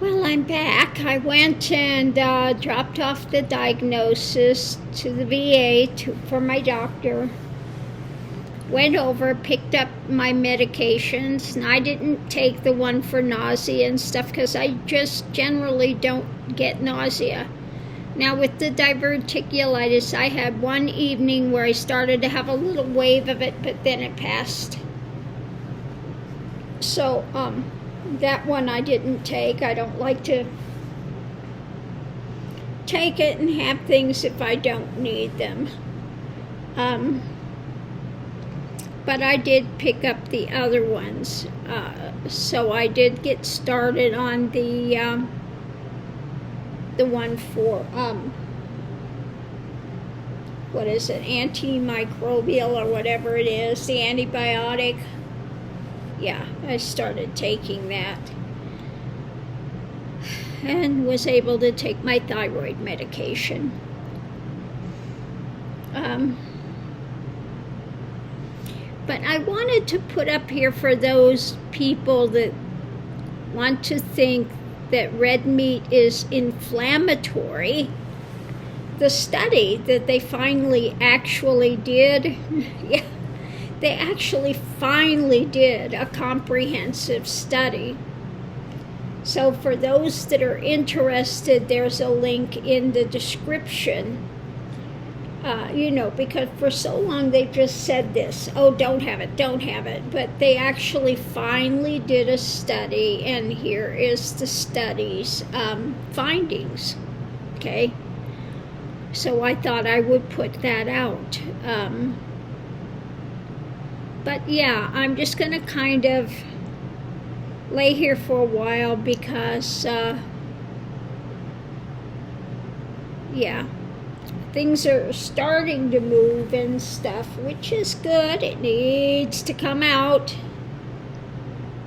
Well, I'm back. I went and dropped off the diagnosis to the VA for my doctor. Went over, picked up my medications, and I didn't take the one for nausea and stuff because I just generally don't get nausea. Now with the diverticulitis, I had one evening where I started to have a little wave of it, but then it passed. So, that one I didn't take. I don't like to take it and have things if I don't need them. But I did pick up the other ones. So I did get started on the one for, what is it, antimicrobial or whatever it is, the antibiotic. Yeah, I started taking that and was able to take my thyroid medication. But I wanted to put up here for those people that want to think that red meat is inflammatory, the study that they finally actually did, yeah, they actually finally did a comprehensive study. So for those that are interested, there's a link in the description. Because for so long they've just said this, oh, don't have it. But they actually finally did a study, and here is the study's findings, okay? So I thought I would put that out. But yeah, I'm just going to kind of lay here for a while because, things are starting to move and stuff, which is good. It needs to come out.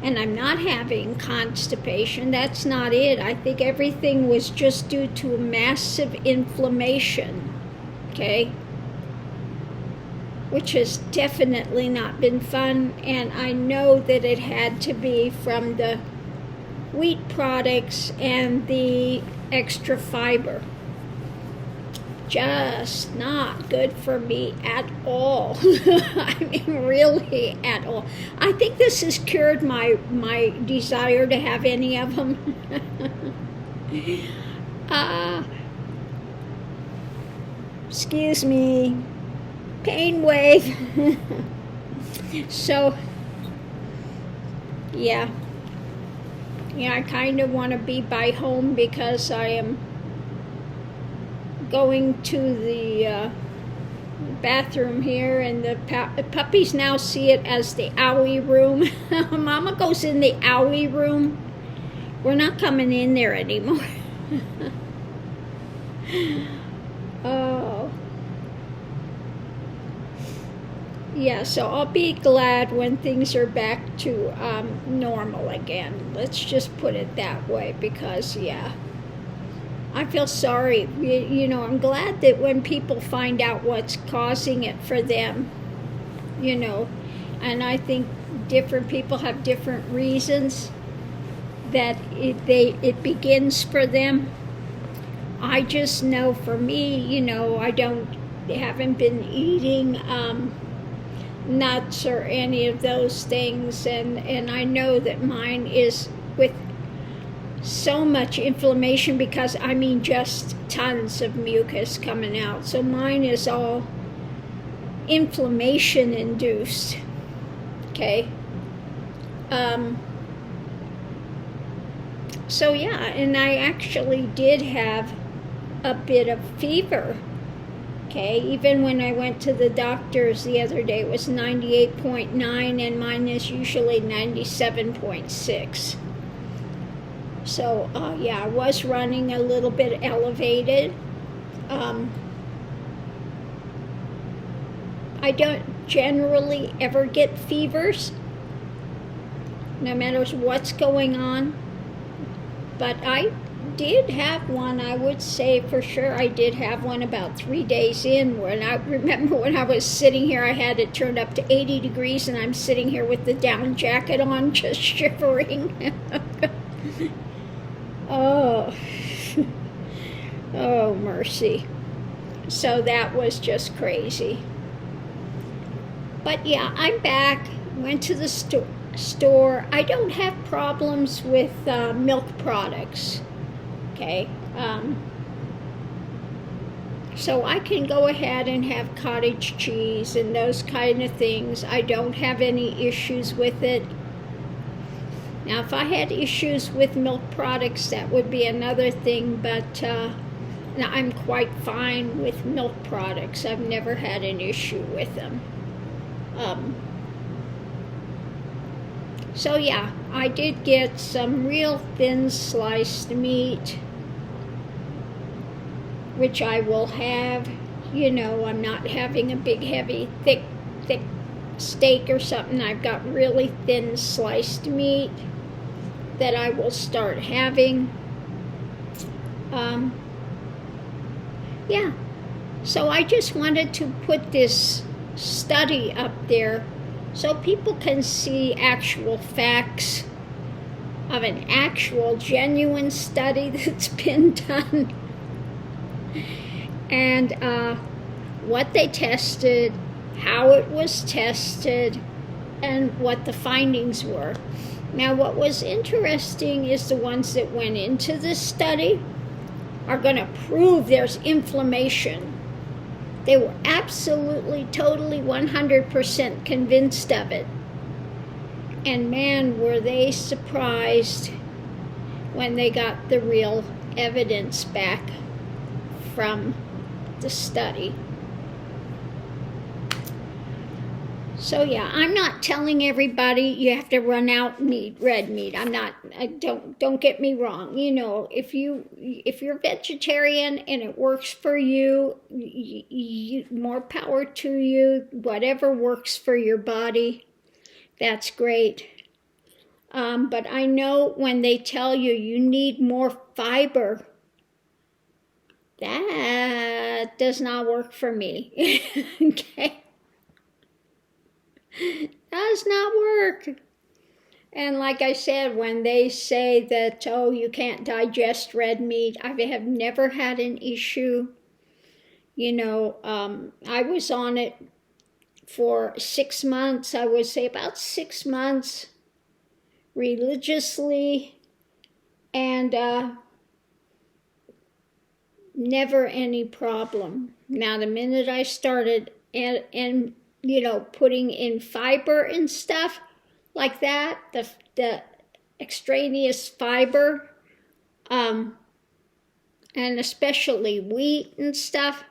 And I'm not having constipation. That's not it. I think everything was just due to a massive inflammation, okay? Which has definitely not been fun. And I know that it had to be from the wheat products and the extra fiber. Just not good for me at all. I mean, really at all. I think this has cured my desire to have any of them. Excuse me. Pain wave. So, yeah. I kind of want to be by home because I am going to the bathroom here, and the puppies now see it as the owie room. Mama goes in the owie room. We're not coming in there anymore. Oh. Yeah, so I'll be glad when things are back to normal again. Let's just put it that way, because, yeah, I feel sorry. I'm glad that when people find out what's causing it for them, and I think different people have different reasons that it begins for them. I just know for me, I haven't been eating nuts or any of those things, and I know that mine is with so much inflammation, because just tons of mucus coming out. So mine is all inflammation induced. Okay. So yeah, and I actually did have a bit of fever. Okay, even when I went to the doctors the other day, it was 98.9, and mine is usually 97.6. So, I was running a little bit elevated. I don't generally ever get fevers, no matter what's going on. But I did have one, I would say for sure I did have one about 3 days in, when I remember when I was sitting here, I had it turned up to 80 degrees, and I'm sitting here with the down jacket on, just shivering. Oh, oh, mercy. So that was just crazy. But yeah, I'm back. Went to the store. I don't have problems with milk products. Okay. So I can go ahead and have cottage cheese and those kind of things. I don't have any issues with it. Now, if I had issues with milk products, that would be another thing, but I'm quite fine with milk products. I've never had an issue with them. So yeah, I did get some real thin sliced meat, which I will have. You know, I'm not having a big, heavy, thick steak or something. I've got really thin sliced meat that I will start having. Yeah, so I just wanted to put this study up there so people can see actual facts of an actual genuine study that's been done, and what they tested, how it was tested, and what the findings were. Now, what was interesting is the ones that went into this study are going to prove there's inflammation. They were absolutely, totally, 100% convinced of it. And man, were they surprised when they got the real evidence back from the study. So yeah, I'm not telling everybody you have to run out and eat red meat. I'm not. Don't get me wrong. You know, if you're vegetarian and it works for you, more power to you. Whatever works for your body, that's great. But I know when they tell you you need more fiber, that does not work for me. Okay. Does not work. And like I said, when they say that, oh, you can't digest red meat, I have never had an issue. You know, I was on it for 6 months. I would say about 6 months religiously, and never any problem. Now, the minute I started and you know, putting in fiber and stuff like that, the extraneous fiber, and especially wheat and stuff,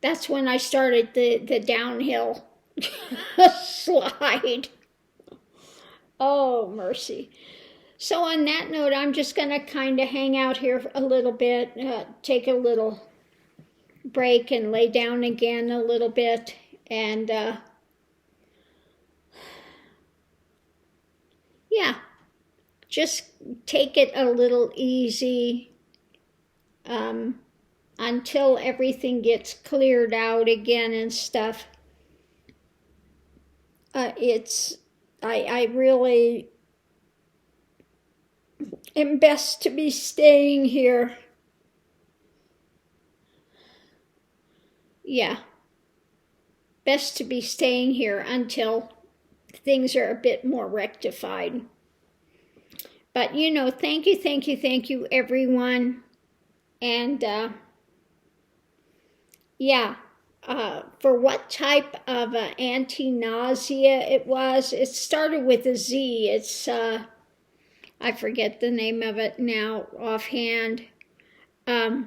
that's when I started the downhill slide. Oh, mercy. So on that note, I'm just going to kind of hang out here a little bit, take a little break and lay down again a little bit, and yeah, just take it a little easy until everything gets cleared out again and stuff. I really am best to be staying here. Yeah, best to be staying here until things are a bit more rectified. But, you know, thank you, everyone. And, yeah, for what type of anti-nausea it was, it started with a Z. It's, I forget the name of it now offhand. Let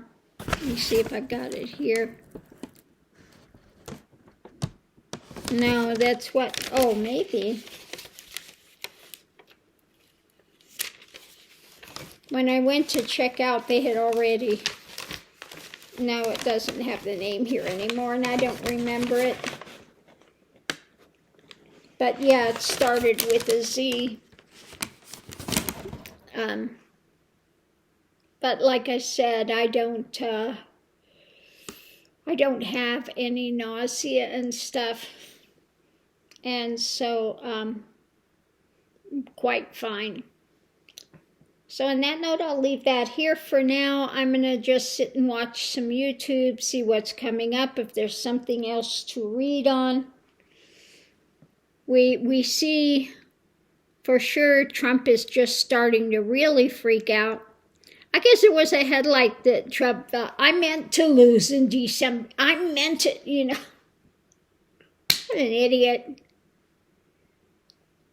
me see if I've got it here. No, that's what, oh, maybe. When I went to check out, they had already, no, it doesn't have the name here anymore, and I don't remember it. But yeah, it started with a Z. But like I said, I don't have any nausea and stuff. And so, quite fine. So on that note, I'll leave that here for now. I'm going to just sit and watch some YouTube, see what's coming up, if there's something else to read on. We see for sure Trump is just starting to really freak out. I guess it was a headlight that Trump thought, I meant to lose in December. I meant it, you know. What an idiot.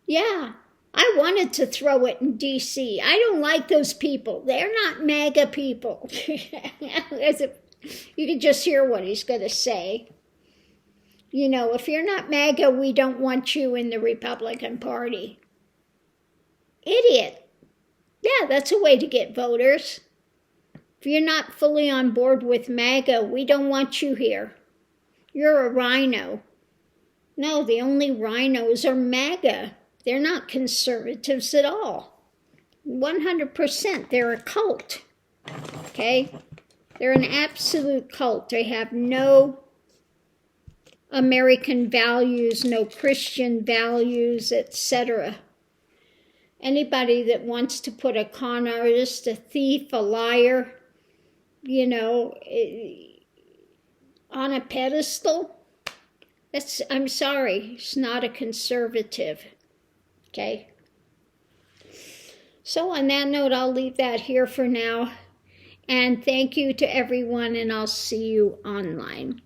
Yeah, I wanted to throw it in D.C. I don't like those people. They're not MAGA people. You can just hear what he's going to say. You know, if you're not MAGA, we don't want you in the Republican Party. Idiot. Yeah, that's a way to get voters. If you're not fully on board with MAGA, we don't want you here. You're a rhino. No, the only rhinos are MAGA. They're not conservatives at all. 100%. They're a cult. Okay? They're an absolute cult. They have no American values, no Christian values, etc. Anybody that wants to put a con artist, a thief, a liar, you know, on a pedestal, I'm sorry, it's not a conservative. Okay? So on that note, I'll leave that here for now. And thank you to everyone, and I'll see you online.